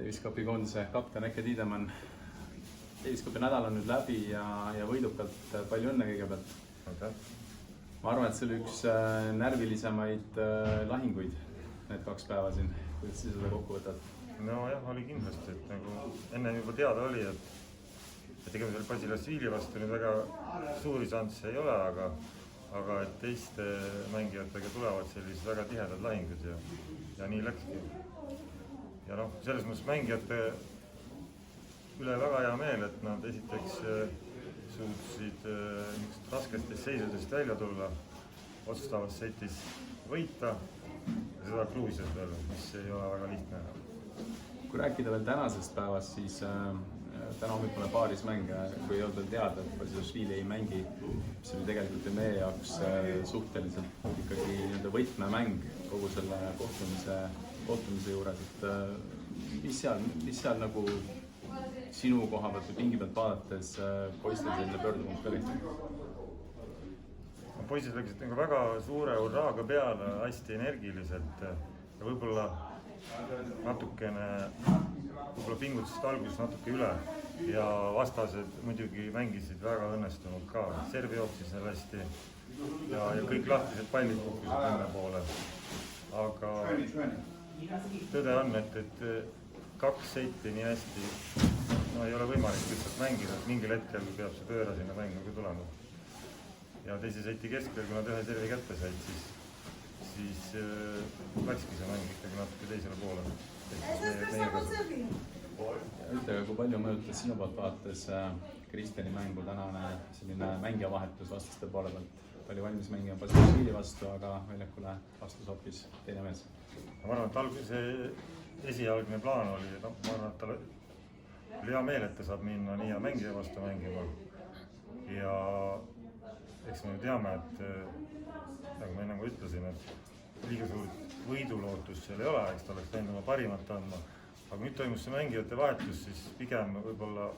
Daviskopi koondise kapten Eke Tiidemann. Daviskopi nädal on nüüd läbi ja võidukalt palju õnne kõigepealt. Okay. Ma arvan, et see oli üks närvilisemaid lahinguid need 2 päeva siin. Kuidas sa seda kokku võtad? No jah, oli kindlasti, et nagu enne juba teada oli, et tegime selle Basilashvili vastu nüüd väga suuri šansse ei ole, aga et teiste mängijatega tulevad sellised väga tihedad lahingud ja nii läkski. Ja noh, selles mõttes mängijate üle väga hea meel, et nad esiteks suutsid raskestest seisudest välja tulla, otsustavas setis võita ja seda Gruusias veel, mis ei ole väga lihtne. Kui rääkida veel tänasest päevast, siis täna hommikune paaris mäng, kui ei olnud veel teada, et Basilashvili ei mängi, mis oli tegelikult meie jaoks suhteliselt ikkagi võtmemäng kogu selle kohtumise juures, et mis seal nagu sinu koha pealt või pingi pealt vaadates poistel selline pöördupunkt oli? Poisid läksid nagu väga suure hurraaga peale, hästi energiliselt ja võib-olla pingutusest alguses natuke üle ja vastased muidugi mängisid väga õnnestunult ka. Servi jooksis hästi ja kõik lahtised pallid kukkusid enne poole. Aga tõde on, et 2 seiti nii hästi ei ole võimalik lihtsalt mängida, et mingil hetkel peab see pööra sinna mängu tulema. Ja teise seiti keskel, kui nad ühe servi kätte said, siis läkski see mäng ikkagi natuke teisele poole. Ütle, kui palju mõjutas sinu poolt vaates Kristjani mängu tänane selline mängijavahetus vastaste poole pealt? Palju valmis mängima Basilashvili vastu, aga väljakule vastus hoopis teine mees. Ma arvan, et see esialgne plaan oli, ma arvan, et tal oli hea meel, et ta saab minna nii hea mängija vastu mängima. Ja eks me teame, et nagu ma enne ütlesin, et liiga suurt võidulootust seal ei ole, eks ta oleks läinud oma parimat andma. Aga nüüd toimus see mängijate vahetus, siis pigem võib-olla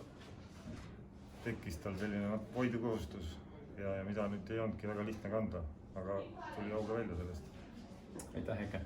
tekkis tal selline hoidukohustus ja mida nüüd ei olnudki väga lihtne kanda, aga tuli auga välja sellest. Aitäh, Eke!